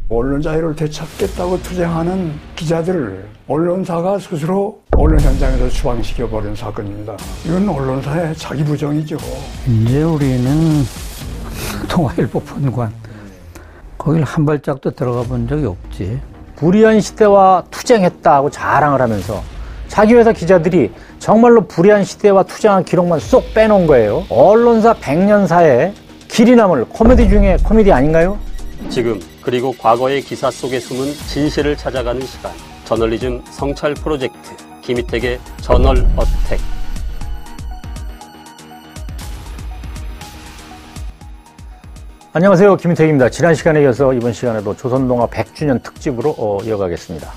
언론 자유를 되찾겠다고 투쟁하는 기자들을 언론사가 스스로 언론 현장에서 추방시켜버린 사건입니다. 이건 언론사의 자기 부정이죠. 이제 우리는 동아일보 본관 거길 한 발짝도 들어가 본 적이 없지. 불의한 시대와 투쟁했다고 자랑을 하면서 자기 회사 기자들이 정말로 불의한 시대와 투쟁한 기록만 쏙 빼놓은 거예요. 언론사 100년사에 길이 남을 코미디 중에 코미디 아닌가요? 지금 그리고 과거의 기사 속에 숨은 진실을 찾아가는 시간. 저널리즘 성찰 프로젝트 김희택의 저널 어택. 안녕하세요, 김희택입니다. 지난 시간에 이어서 이번 시간에도 조선동아 100주년 특집으로 이어가겠습니다.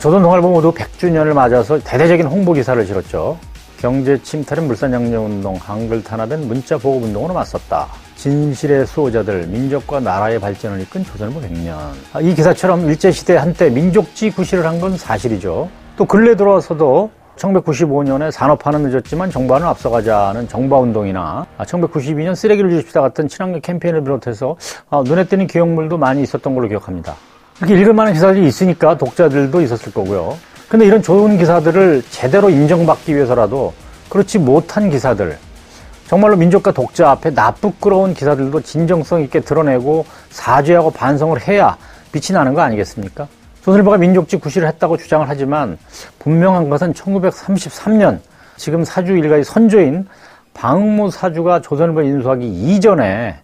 조선동아일보 모두 100주년을 맞아서 대대적인 홍보 기사를 실었죠. 경제 침탈은 물산양녀운동, 한글 탄압엔 문자 보급운동으로 맞섰다. 진실의 수호자들, 민족과 나라의 발전을 이끈 조선일보 100년. 이 기사처럼 일제시대 한때 민족지 구실을 한 건 사실이죠. 또 근래 들어와서도 1995년에 산업화는 늦었지만 정부와는 앞서가자는 정바운동이나 1992년 쓰레기를 주십시다 같은 친환경 캠페인을 비롯해서 눈에 띄는 기억물도 많이 있었던 걸로 기억합니다. 이렇게 읽을 만한 기사들이 있으니까 독자들도 있었을 거고요. 근데 이런 좋은 기사들을 제대로 인정받기 위해서라도 그렇지 못한 기사들, 정말로 민족과 독자 앞에 나쁘끄러운 기사들도 진정성 있게 드러내고 사죄하고 반성을 해야 빛이 나는 거 아니겠습니까? 조선일보가 민족지 구실을 했다고 주장을 하지만 분명한 것은 1933년 지금 사주 일가의 선조인 방무 사주가 조선일보를 인수하기 이전에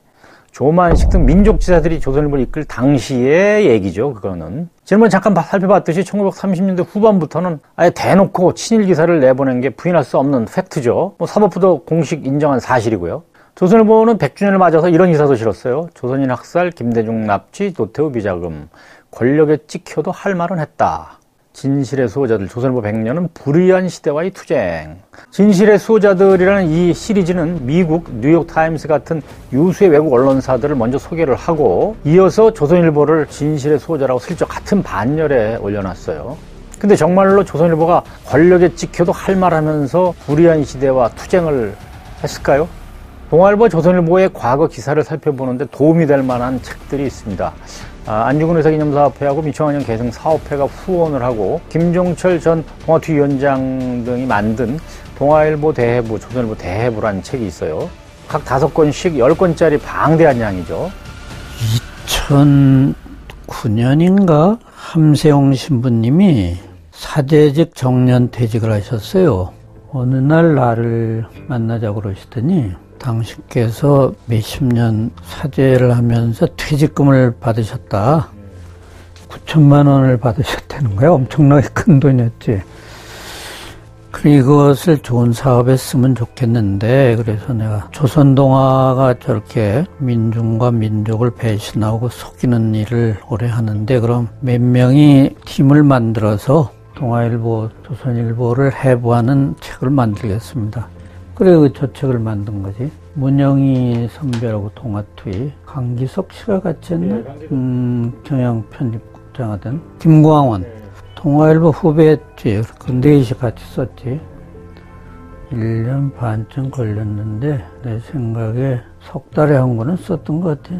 조만식 등 민족지사들이 조선일보를 이끌 당시의 얘기죠. 그거는 지난번에 잠깐 살펴봤듯이 1930년대 후반부터는 아예 대놓고 친일 기사를 내보낸 게 부인할 수 없는 팩트죠. 사법부도 공식 인정한 사실이고요. 조선일보는 100주년을 맞아서 이런 기사도 실었어요. 조선인 학살, 김대중 납치, 노태우 비자금, 권력에 찍혀도 할 말은 했다. 진실의 수호자들, 조선일보 100년은 불의한 시대와의 투쟁. 진실의 수호자들이라는 이 시리즈는 미국 뉴욕타임스 같은 유수의 외국 언론사들을 먼저 소개를 하고 이어서 조선일보를 진실의 수호자라고 슬쩍 같은 반열에 올려놨어요. 근데 정말로 조선일보가 권력에 찍혀도 할 말하면서 불의한 시대와 투쟁을 했을까요? 동아일보, 조선일보의 과거 기사를 살펴보는데 도움이 될 만한 책들이 있습니다. 안중근 의사기념사업회하고 민청환영 계승사업회가 후원을 하고 김종철 전 동아투위원장 등이 만든 동아일보 대해부, 조선일보 대해부라는 책이 있어요. 각 5권씩 10권짜리 방대한 양이죠. 2009년인가 함세용 신부님이 사제직 정년퇴직을 하셨어요. 어느 날 나를 만나자고 그러시더니 당신께서 몇십 년 사죄를 하면서 퇴직금을 받으셨다. 9천만 원을 받으셨다는 거야. 엄청나게 큰 돈이었지. 이것을 좋은 사업에 쓰면 좋겠는데, 그래서 내가 조선동아가 저렇게 민중과 민족을 배신하고 속이는 일을 오래 하는데, 그럼 몇 명이 팀을 만들어서 동아일보, 조선일보를 해부하는 책을 만들겠습니다. 그래, 저 책을 만든 거지. 문영희 선배라고 동아투위, 강기석 씨가 같이 했나? 경향편집국장 하던 김광원, 동아일보 후배였지. 그 넷이 같이 썼지. 1년 반쯤 걸렸는데 내 생각에 석 달에 한 권은 썼던 것 같아.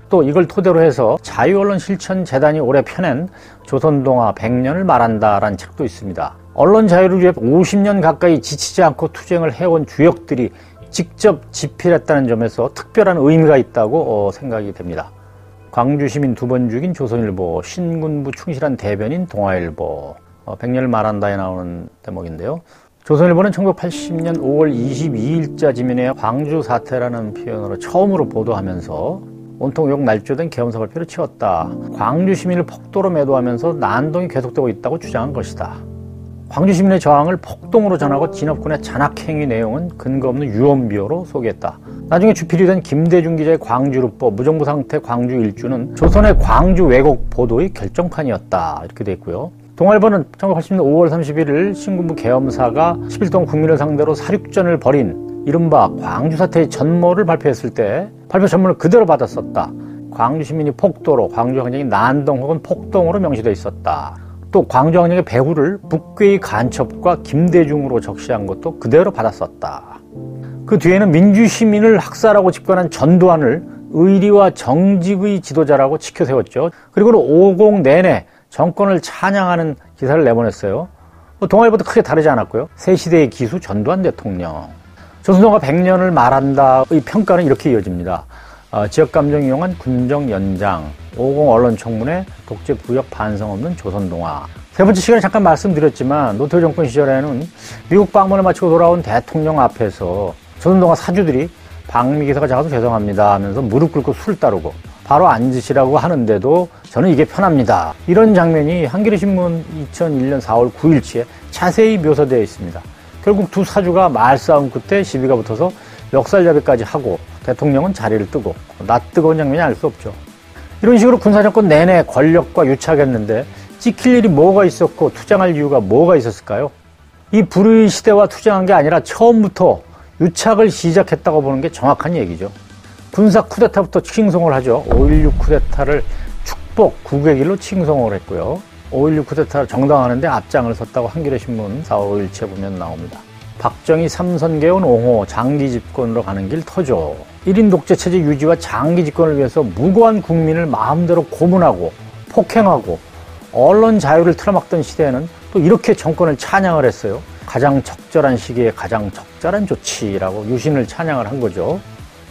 또 이걸 토대로 해서 자유언론실천재단이 올해 펴낸 조선동아 100년을 말한다라는 책도 있습니다. 언론 자유를 위해 50년 가까이 지치지 않고 투쟁을 해온 주역들이 직접 집필했다는 점에서 특별한 의미가 있다고 생각이 됩니다. 광주시민 2번 죽인 조선일보, 신군부 충실한 대변인 동아일보, 100년을 말한다에 나오는 대목인데요. 조선일보는 1980년 5월 22일자 지면에 광주 사태라는 표현으로 처음으로 보도하면서 온통 욕 날조된 계엄사 발표를 치웠다. 광주 시민을 폭도로 매도하면서 난동이 계속되고 있다고 주장한 것이다. 광주 시민의 저항을 폭동으로 전하고 진업군의 잔악행위 내용은 근거 없는 유언비어로 소개했다. 나중에 주필이 된 김대중 기자의 광주루법, 무정부 상태 광주 일주는 조선의 광주 왜곡 보도의 결정판이었다. 이렇게 돼 있고요. 동아일보는 1980년 5월 31일 신군부 계엄사가 10일 동안 국민을 상대로 사륙전을 벌인 이른바 광주 사태의 전모를 발표했을 때 발표 전문을 그대로 받았었다. 광주 시민이 폭도로, 광주 항쟁이 난동 혹은 폭동으로 명시되어 있었다. 또 광주 항쟁의 배후를 북괴의 간첩과 김대중으로 적시한 것도 그대로 받았었다. 그 뒤에는 민주시민을 학살하고 집권한 전두환을 의리와 정직의 지도자라고 치켜세웠죠. 그리고 50 내내 정권을 찬양하는 기사를 내보냈어요. 동아일보도 크게 다르지 않았고요. 새 시대의 기수 전두환 대통령. 조선동화 100년을 말한다의 평가는 이렇게 이어집니다. 지역감정 이용한 군정 연장, 50 언론청문회, 독재 부역 반성 없는 조선동화. 세 번째 시간에 잠깐 말씀드렸지만 노태우 정권 시절에는 미국 방문을 마치고 돌아온 대통령 앞에서 조선동화 사주들이 방미기사가 작아서 죄송합니다 하면서 무릎 꿇고 술 따르고 바로 앉으시라고 하는데도 저는 이게 편합니다. 이런 장면이 한겨레신문 2001년 4월 9일치에 자세히 묘사되어 있습니다. 결국 두 사주가 말싸움 끝에 시비가 붙어서 멱살잡이까지 하고 대통령은 자리를 뜨고 낯뜨거운 장면이 알 수 없죠. 이런 식으로 군사정권 내내 권력과 유착했는데 찍힐 일이 뭐가 있었고 투쟁할 이유가 뭐가 있었을까요? 이 불의 시대와 투쟁한 게 아니라 처음부터 유착을 시작했다고 보는 게 정확한 얘기죠. 군사 쿠데타부터 칭송을 하죠. 5.16 쿠데타를 축복, 국의 길로 칭송을 했고요. 5.16 쿠데타를 정당화하는데 앞장을 섰다고 한겨레신문 4월 5일째 보면 나옵니다. 박정희 삼선개헌 옹호 장기 집권으로 가는 길 터져. 1인 독재체제 유지와 장기 집권을 위해서 무고한 국민을 마음대로 고문하고 폭행하고 언론 자유를 틀어막던 시대에는 또 이렇게 정권을 찬양을 했어요. 가장 적절한 시기에 가장 적절한 조치라고 유신을 찬양을 한 거죠.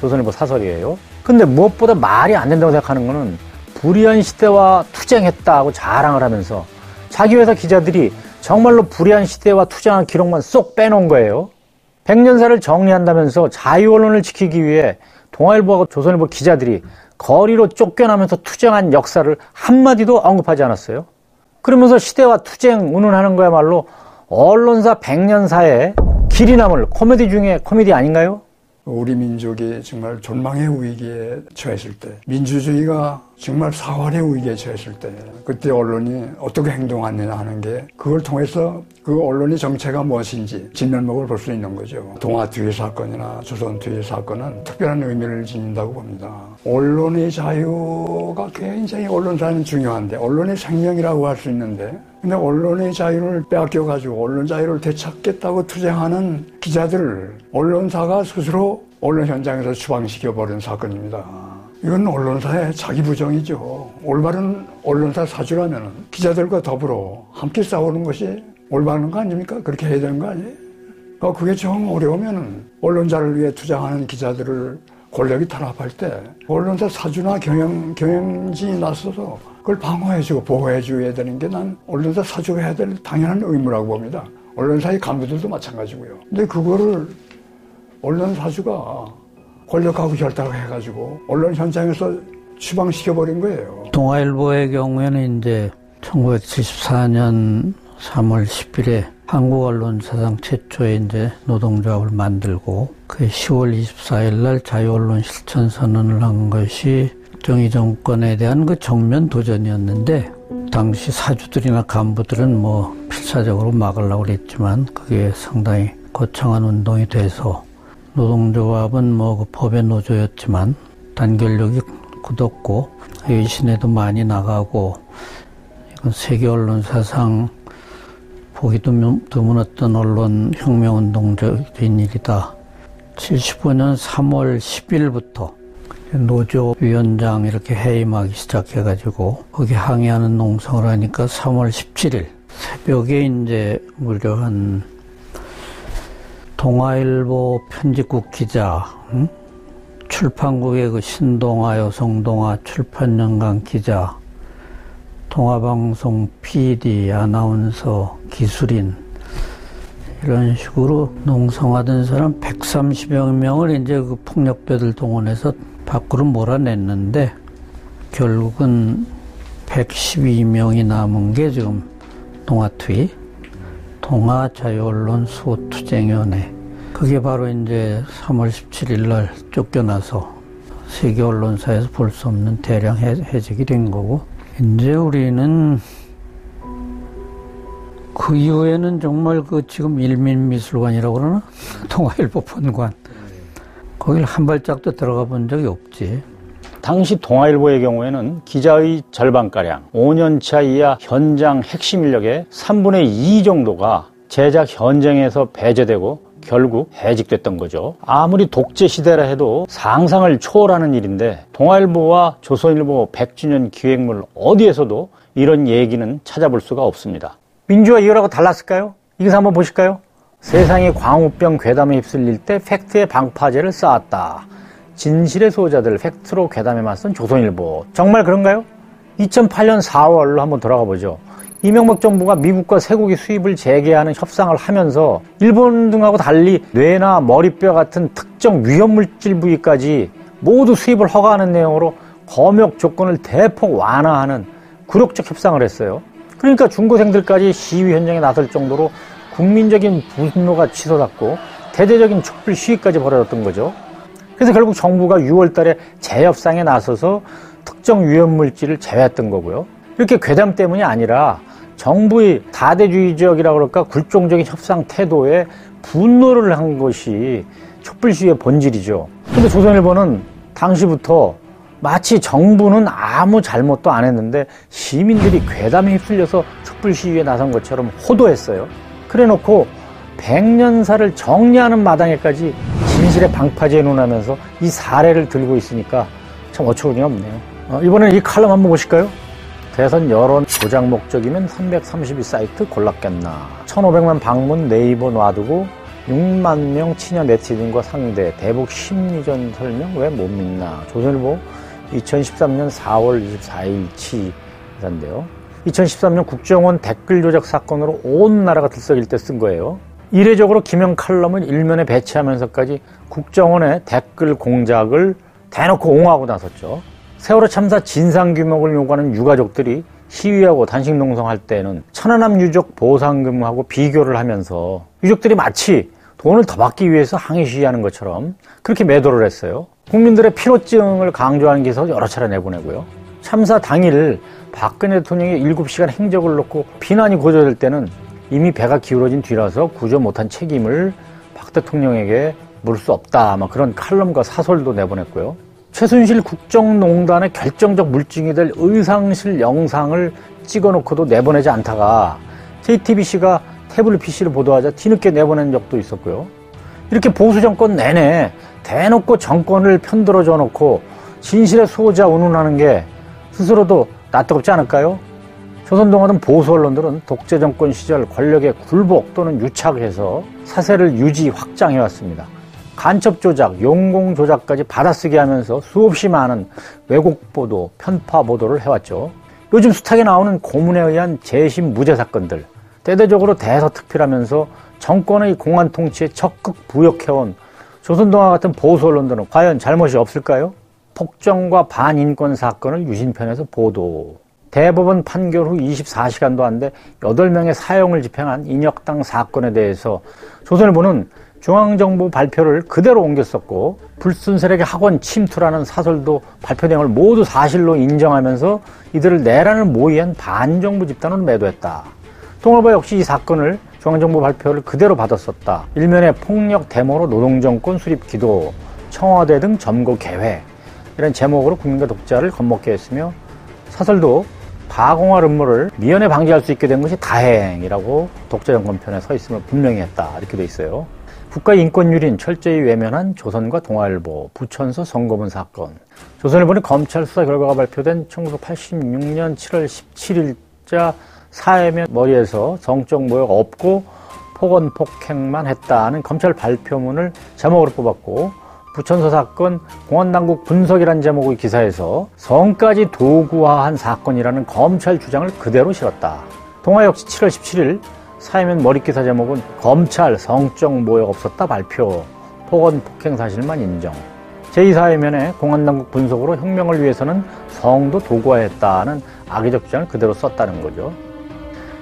조선일보 사설이에요. 근데 무엇보다 말이 안 된다고 생각하는 거는 불의한 시대와 투쟁했다고 자랑을 하면서 자기 회사 기자들이 정말로 불의한 시대와 투쟁한 기록만 쏙 빼놓은 거예요. 100년사를 정리한다면서 자유언론을 지키기 위해 동아일보하고 조선일보 기자들이 거리로 쫓겨나면서 투쟁한 역사를 한마디도 언급하지 않았어요. 그러면서 시대와 투쟁 운운하는 거야말로 언론사 100년사의 길이 남을 코미디 중에 코미디 아닌가요? 우리 민족이 정말 존망의 위기에 처했을 때, 민주주의가 정말 사활의 위기에 처했을 때, 그때 언론이 어떻게 행동하느냐 하는 게 그걸 통해서 그 언론의 정체가 무엇인지 진면목을 볼 수 있는 거죠. 동아 뒤의 사건이나 조선 뒤의 사건은 특별한 의미를 지닌다고 봅니다. 언론의 자유가 굉장히 언론사는 중요한데, 언론의 생명이라고 할 수 있는데, 근데 언론의 자유를 빼앗겨가지고 언론 자유를 되찾겠다고 투쟁하는 기자들을 언론사가 스스로 언론 현장에서 추방시켜버린 사건입니다. 이건 언론사의 자기 부정이죠. 올바른 언론사 사주라면 기자들과 더불어 함께 싸우는 것이 올바른 거 아닙니까? 그렇게 해야 되는 거 아니에요? 그게 정 어려우면 언론자를 위해 투쟁하는 기자들을 권력이 탄압할 때 언론사 사주나 경영진이 나서서 그걸 방어해주고 보호해줘야 되는 게 난 언론사 사주가 해야 될 당연한 의무라고 봅니다. 언론사의 간부들도 마찬가지고요. 근데 그거를 언론 사주가 권력하고 결탁해가지고 언론 현장에서 추방시켜버린 거예요. 동아일보의 경우에는 이제 1974년 3월 10일에 한국 언론 사상 최초의 이제 노동조합을 만들고 그 10월 24일 날 자유언론 실천선언을 한 것이 정의 정권에 대한 그 정면 도전이었는데 당시 사주들이나 간부들은 뭐 필사적으로 막으려고 그랬지만 그게 상당히 거창한 운동이 돼서 노동조합은 뭐 그 법의 노조였지만 단결력이 굳었고 외신에도 많이 나가고 이건 세계 언론사상 보기 드문 어떤 혁명운동적인 일이다. 75년 3월 10일부터 노조위원장 이렇게 해임하기 시작해가지고 거기 항의하는 농성을 하니까 3월 17일 새벽에 이제 무려 한 동아일보 편집국 기자, 출판국의 그 신동아, 여성동아, 출판연간 기자, 동아방송 PD, 아나운서, 기술인 이런 식으로 농성하던 사람 130여 명을 이제 그 폭력배들 동원해서 밖으로 몰아냈는데 결국은 112명이 남은 게 지금 동아투이, 동아자유언론 수호투쟁위원회. 그게 바로 이제 3월 17일 날 쫓겨나서 세계 언론사에서 볼 수 없는 대량 해직이 된 거고, 이제 우리는 그 이후에는 정말 그 지금 일민미술관이라고 그러나? 동아일보 본관. 거길 한 발짝도 들어가 본 적이 없지. 당시 동아일보의 경우에는 기자의 절반가량, 5년차 이하 현장 핵심 인력의 3분의 2 정도가 제작 현장에서 배제되고 결국 해직됐던 거죠. 아무리 독재 시대라 해도 상상을 초월하는 일인데 동아일보와 조선일보 100주년 기획물 어디에서도 이런 얘기는 찾아볼 수가 없습니다. 민주화 이후라고 달랐을까요? 이것을 한번 보실까요? 세상이 광우병 괴담에 휩쓸릴 때 팩트의 방파제를 쌓았다. 진실의 수호자들 팩트로 괴담에 맞선 조선일보. 정말 그런가요? 2008년 4월로 한번 돌아가 보죠. 이명박 정부가 미국과 쇠고기 수입을 재개하는 협상을 하면서 일본 등하고 달리 뇌나 머리뼈 같은 특정 위험물질 부위까지 모두 수입을 허가하는 내용으로 검역 조건을 대폭 완화하는 굴욕적 협상을 했어요. 그러니까 중고생들까지 시위 현장에 나설 정도로 국민적인 분노가 치솟았고 대대적인 촛불 시위까지 벌어졌던 거죠. 그래서 결국 정부가 6월 달에 재협상에 나서서 특정 위험물질을 제외했던 거고요. 이렇게 괴담 때문이 아니라 정부의 다대주의적이라고 그럴까 굴종적인 협상 태도에 분노를 한 것이 촛불 시위의 본질이죠. 근데 조선일보는 당시부터 마치 정부는 아무 잘못도 안 했는데 시민들이 괴담에 휩쓸려서 촛불 시위에 나선 것처럼 호도했어요. 그래놓고 100년사를 정리하는 마당에까지 진실의 방파제에 논하면서 이 사례를 들고 있으니까 참 어처구니 없네요. 이번엔 이 칼럼 한번 보실까요? 대선 여론 조작 목적이면 332사이트 골랐겠나. 1500만 방문 네이버 놔두고 6만 명 친여 네티즌과 상대. 대북 심리전 설명 왜 못 믿나. 조선일보 2013년 4월 24일치 기사인데요. 2013년 국정원 댓글 조작 사건으로 온 나라가 들썩일 때 쓴 거예요. 이례적으로 김영 칼럼을 일면에 배치하면서까지 국정원의 댓글 공작을 대놓고 옹호하고 나섰죠. 세월호 참사 진상규명을 요구하는 유가족들이 시위하고 단식농성할 때는 천안함 유족 보상금하고 비교를 하면서 유족들이 마치 돈을 더 받기 위해서 항의 시위하는 것처럼 그렇게 매도를 했어요. 국민들의 피로증을 강조하는 기사를 여러 차례 내보내고요. 참사 당일 박근혜 대통령이 7시간 행적을 놓고 비난이 고조될 때는 이미 배가 기울어진 뒤라서 구조 못한 책임을 박 대통령에게 물을 수 없다. 그런 칼럼과 사설도 내보냈고요. 최순실 국정농단의 결정적 물증이 될 의상실 영상을 찍어놓고도 내보내지 않다가 JTBC가 태블릿 PC를 보도하자 뒤늦게 내보낸 적도 있었고요. 이렇게 보수 정권 내내 대놓고 정권을 편들어줘 놓고 진실의 수호자 운운하는 게 스스로도 낯뜨겁지 않을까요? 조선동아 등 보수 언론들은 독재 정권 시절 권력의 굴복 또는 유착해서 사세를 유지 확장해왔습니다. 간첩 조작, 용공 조작까지 받아쓰게 하면서 수없이 많은 왜곡 보도, 편파 보도를 해왔죠. 요즘 숱하게 나오는 고문에 의한 재심 무죄 사건들, 대대적으로 대서특필하면서 정권의 공안 통치에 적극 부역해온 조선동아 같은 보수 언론들은 과연 잘못이 없을까요? 폭정과 반인권 사건을 유신편에서 보도. 대법원 판결 후 24시간도 안 돼 8명의 사형을 집행한 인혁당 사건에 대해서 조선일보는 중앙정부 발표를 그대로 옮겼었고 불순 세력의 학원 침투라는 사설도 발표 내용을 모두 사실로 인정하면서 이들을 내란을 모의한 반정부 집단으로 매도했다. 동아일보 역시 이 사건을 중앙정부 발표를 그대로 받았었다. 일면에 폭력 데모로 노동정권 수립 기도, 청와대 등 점거 계획 이런 제목으로 국민과 독자를 겁먹게 했으며 사설도 가공할 음모를 미연에 방지할 수 있게 된 것이 다행이라고 독재정권 편에 서 있음을 분명히 했다. 이렇게 돼 있어요. 국가인권유린 철저히 외면한 조선과 동아일보 부천서 선거문 사건. 조선일보는 검찰 수사 결과가 발표된 1986년 7월 17일자 사회면 머리에서 성적 모욕 없고 폭언 폭행만 했다는 검찰 발표문을 제목으로 뽑았고 부천서 사건 공안당국 분석이라는 제목의 기사에서 성까지 도구화한 사건이라는 검찰 주장을 그대로 실었다. 동아 역시 7월 17일 사회면 머릿기사 제목은 검찰 성적 모욕 없었다 발표, 폭언 폭행 사실만 인정. 제2사회면에 공안당국 분석으로 혁명을 위해서는 성도 도구화했다는 악의적 주장을 그대로 썼다는 거죠.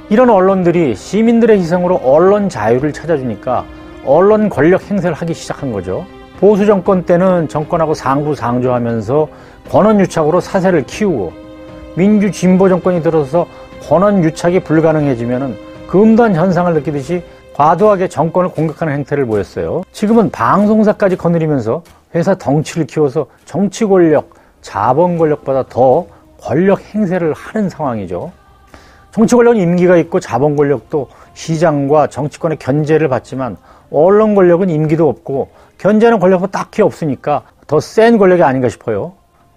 이런 언론들이 시민들의 희생으로 언론 자유를 찾아주니까 언론 권력 행세를 하기 시작한 거죠. 보수 정권 때는 정권하고 상부상조하면서 권한 유착으로 사세를 키우고 민주 진보 정권이 들어서 권한 유착이 불가능해지면은 금단 현상을 느끼듯이 과도하게 정권을 공격하는 행태를 보였어요. 지금은 방송사까지 거느리면서 회사 덩치를 키워서 정치 권력, 자본 권력보다 더 권력 행세를 하는 상황이죠. 정치 권력은 임기가 있고 자본 권력도 시장과 정치권의 견제를 받지만 언론 권력은 임기도 없고 견제하는 권력도 딱히 없으니까 더 센 권력이 아닌가 싶어요.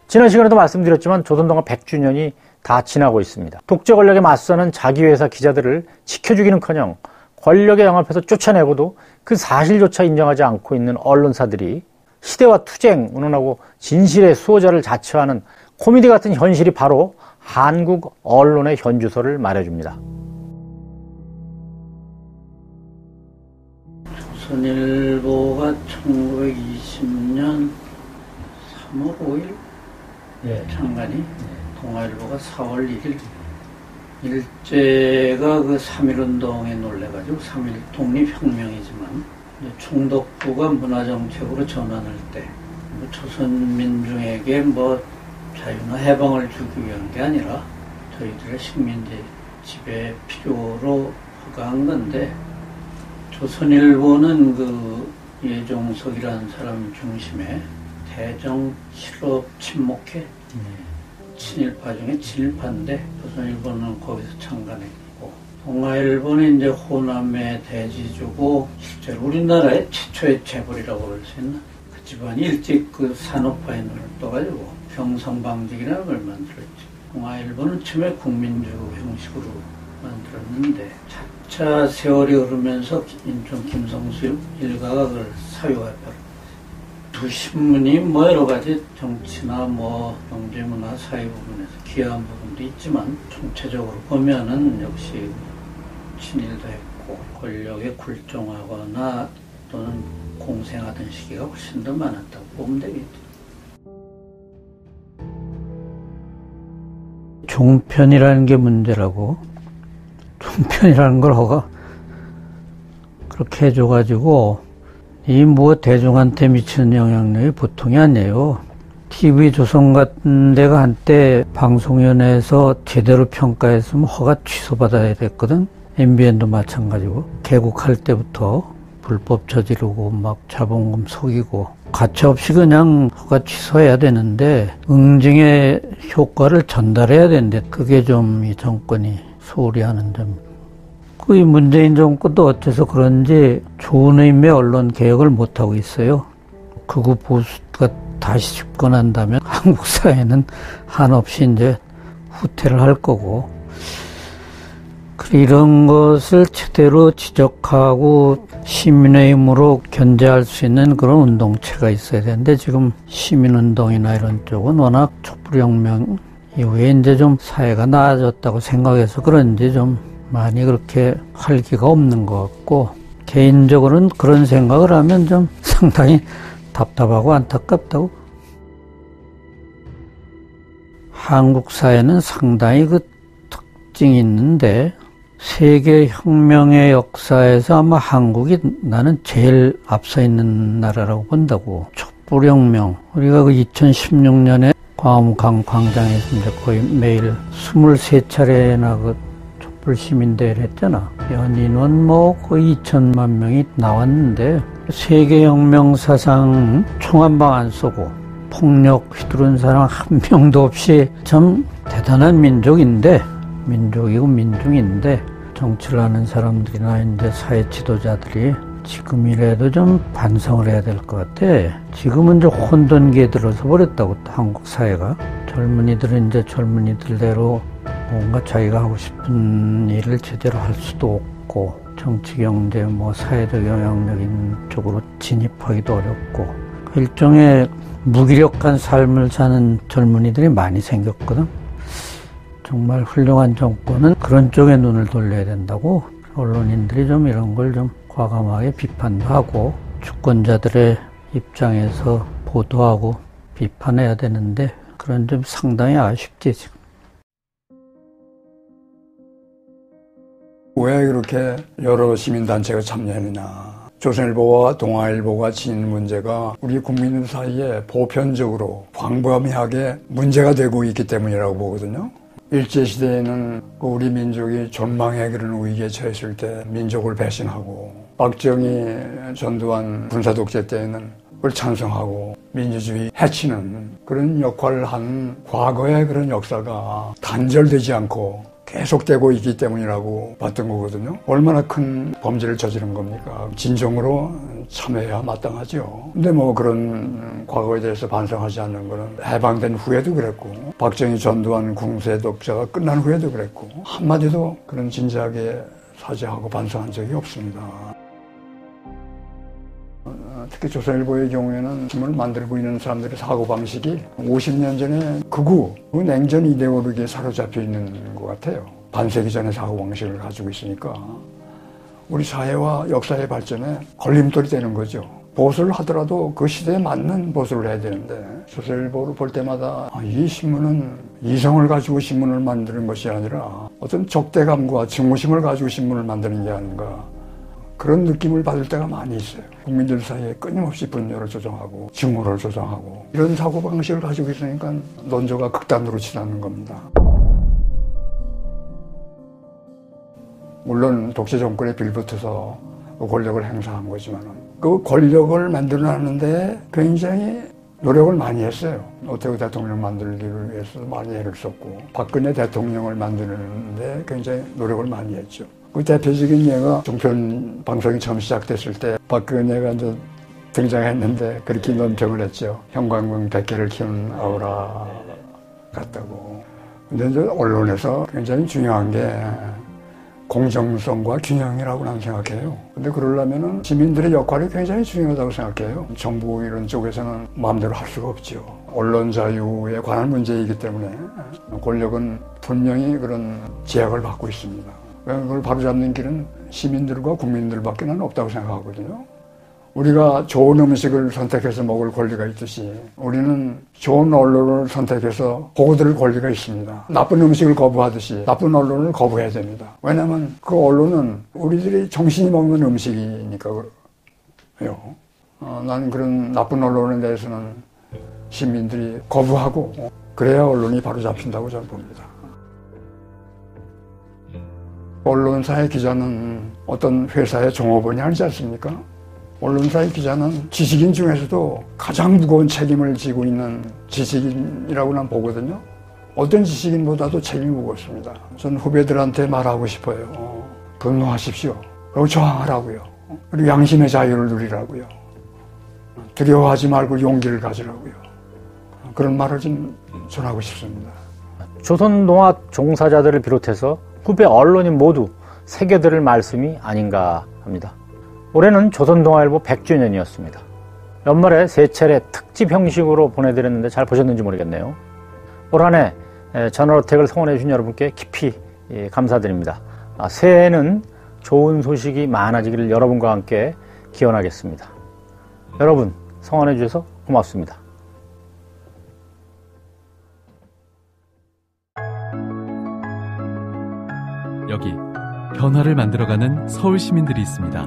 지난 시간에도 말씀드렸지만 조선동화 100주년이 다 지나고 있습니다. 독재 권력에 맞서는 자기 회사 기자들을 지켜주기는커녕 권력에 영합해서 쫓아내고도 그 사실조차 인정하지 않고 있는 언론사들이 시대와 투쟁 운운하고 진실의 수호자를 자처하는 코미디 같은 현실이 바로 한국 언론의 현주소를 말해줍니다. 조선일보가 1920년 3월 5일 창간이, 동아일보가 4월 1일. 일제가 그 3.1운동에 놀래가지고 3.1 독립혁명이지만 총독부가 문화정책으로 전환할 때 조선민중에게 자유나 해방을 주기 위한 게 아니라 저희들의 식민지 지배 필요로 허가한 건데, 조선일보는 그 예종석이라는 사람 중심에 대정 실업 침묵회 친일파 중에 친일파인데, 조선일보는 거기서 창간했고, 동아일보는 이제 호남의 대지주고 실제로 우리나라의 최초의 재벌이라고 볼 수 있는 그 집안이 일찍 그 산업화에 눈을 떠가지고 병성방직이라는 걸 만들었지. 동아일보는 처음에 국민주 형식으로 만들었는데 차차 세월이 흐르면서 인천 김성수 일가가 그걸 사유화해버렸어요. 두 신문이 여러 가지 정치나 경제, 문화, 사회 부분에서 기여한 부분도 있지만 총체적으로 보면은 역시 친일도 했고 권력에 굴종하거나 또는 공생하던 시기가 훨씬 더 많았다고 보면 되겠죠. 종편이라는 게 문제라고. 종편이라는 걸 그렇게 해줘가지고 이 대중한테 미치는 영향력이 보통이 아니에요. TV조선 같은 데가 한때 방송위원회에서 제대로 평가했으면 허가 취소받아야 됐거든. MBN도 마찬가지고. 개국할 때부터 불법 저지르고 자본금 속이고 가차없이 그냥 허가 취소해야 되는데 응징의 효과를 전달해야 되는데 그게 좀 이 정권이 소홀히 하는 점. 이 문재인 정권도 어째서 그런지 좋은 의미의 언론 개혁을 못하고 있어요. 극우 보수가 다시 집권한다면 한국 사회는 한없이 이제 후퇴를 할 거고, 이런 것을 제대로 지적하고 시민의 힘으로 견제할 수 있는 그런 운동체가 있어야 되는데, 지금 시민운동이나 이런 쪽은 워낙 촛불혁명 이후에 이제 좀 사회가 나아졌다고 생각해서 그런지 좀 많이 그렇게 활기가 없는 것 같고, 개인적으로는 그런 생각을 하면 좀 상당히 답답하고 안타깝다고. 한국 사회는 상당히 그 특징이 있는데, 세계 혁명의 역사에서 아마 한국이 나는 제일 앞서 있는 나라라고 본다고. 촛불혁명, 우리가 그 2016년에 광화문 광장에서 이제 거의 매일 23차례나 그 촛불시민대회를 했잖아. 연인원 거의 2천만 명이 나왔는데, 세계혁명 사상 총 한 방 안 쏘고 폭력 휘두른 사람 한 명도 없이 참 대단한 민족이고 민중인데, 정치를 하는 사람들이나 이제 사회 지도자들이 지금이라도 좀 반성을 해야 될 것 같아. 지금은 이제 혼돈기에 들어서 버렸다고, 한국 사회가. 젊은이들은 이제 젊은이들대로 뭔가 자기가 하고 싶은 일을 제대로 할 수도 없고, 정치, 경제, 사회적 영향력인 쪽으로 진입하기도 어렵고, 일종의 무기력한 삶을 사는 젊은이들이 많이 생겼거든. 정말 훌륭한 정권은 그런 쪽에 눈을 돌려야 된다고. 언론인들이 좀 이런 걸 좀 과감하게 비판도 하고 주권자들의 입장에서 보도하고 비판해야 되는데, 그런 점 상당히 아쉽지 지금. 왜 그렇게 여러 시민단체가 참여했느냐. 조선일보와 동아일보가 지닌 문제가 우리 국민들 사이에 보편적으로 광범위하게 문제가 되고 있기 때문이라고 보거든요. 일제시대에는 우리 민족이 존망의 그런 위기에 처했을 때 민족을 배신하고, 박정희 전두환 군사독재 때에는 그걸 찬성하고 민주주의 해치는 그런 역할을 한 과거의 그런 역사가 단절되지 않고 계속되고 있기 때문이라고 봤던 거거든요. 얼마나 큰 범죄를 저지른 겁니까? 진정으로 참여해야 마땅하죠. 근데 뭐 그런 과거에 대해서 반성하지 않는 거는 해방된 후에도 그랬고, 박정희 전두환 궁세 독재가 끝난 후에도 그랬고, 한마디도 그런 진지하게 사죄하고 반성한 적이 없습니다. 특히 조선일보의 경우에는 신문을 만들고 있는 사람들의 사고방식이 50년 전에 극우, 냉전 이데올로기에 사로잡혀 있는 것 같아요. 반세기 전의 사고방식을 가지고 있으니까 우리 사회와 역사의 발전에 걸림돌이 되는 거죠. 보수를 하더라도 그 시대에 맞는 보수를 해야 되는데, 조선일보를 볼 때마다 이 신문은 이성을 가지고 신문을 만드는 것이 아니라 어떤 적대감과 증오심을 가지고 신문을 만드는 게 아닌가, 그런 느낌을 받을 때가 많이 있어요. 국민들 사이에 끊임없이 분열을 조장하고 증오를 조장하고 이런 사고방식을 가지고 있으니까 논조가 극단으로 치닫는 겁니다. 물론 독재 정권에 빌붙어서 그 권력을 행사한 거지만 그 권력을 만들어내는데 굉장히 노력을 많이 했어요. 노태우 대통령 만들기를 위해서 많이 애를 썼고, 박근혜 대통령을 만드는데 굉장히 노력을 많이 했죠. 그 대표적인 예가 종편 방송이 처음 시작됐을 때 박근혜가 이제 등장했는데 그렇게 논평을 했죠. 형광등 100개를 키우는 아우라 같다고. 근데 이제 언론에서 굉장히 중요한 게 공정성과 균형이라고 나는 생각해요. 근데 그러려면은 시민들의 역할이 굉장히 중요하다고 생각해요. 정부 이런 쪽에서는 마음대로 할 수가 없죠. 언론 자유에 관한 문제이기 때문에 권력은 분명히 그런 제약을 받고 있습니다. 그걸 바로잡는 길은 시민들과 국민들밖에 는 없다고 생각하거든요. 우리가 좋은 음식을 선택해서 먹을 권리가 있듯이 우리는 좋은 언론을 선택해서 보고 들을 권리가 있습니다. 나쁜 음식을 거부하듯이 나쁜 언론을 거부해야 됩니다. 왜냐하면 그 언론은 우리들이 정신이 먹는 음식이니까요. 나는 그런 나쁜 언론에 대해서는 시민들이 거부하고 그래야 언론이 바로잡힌다고 저는 봅니다. 언론사의 기자는 어떤 회사의 종업원이 아니지 않습니까? 언론사의 기자는 지식인 중에서도 가장 무거운 책임을 지고 있는 지식인이라고 난 보거든요. 어떤 지식인보다도 책임이 무겁습니다. 저는 후배들한테 말하고 싶어요. 분노하십시오. 그리고 저항하라고요. 그리고 양심의 자유를 누리라고요. 두려워하지 말고 용기를 가지라고요. 그런 말을 좀 전하고 싶습니다. 조선동화 종사자들을 비롯해서 후배 언론인 모두 새겨들을 말씀이 아닌가 합니다. 올해는 조선동아일보 100주년이었습니다. 연말에 3차례 특집 형식으로 보내드렸는데 잘 보셨는지 모르겠네요. 올 한 해 저널어택을 성원해 주신 여러분께 깊이 감사드립니다. 새해에는 좋은 소식이 많아지기를 여러분과 함께 기원하겠습니다. 여러분 성원해 주셔서 고맙습니다. 여기 변화를 만들어가는 서울 시민들이 있습니다.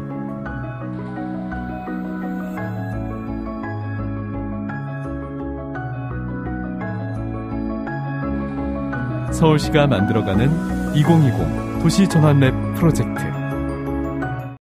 서울시가 만들어가는 2020 도시전환맵 프로젝트.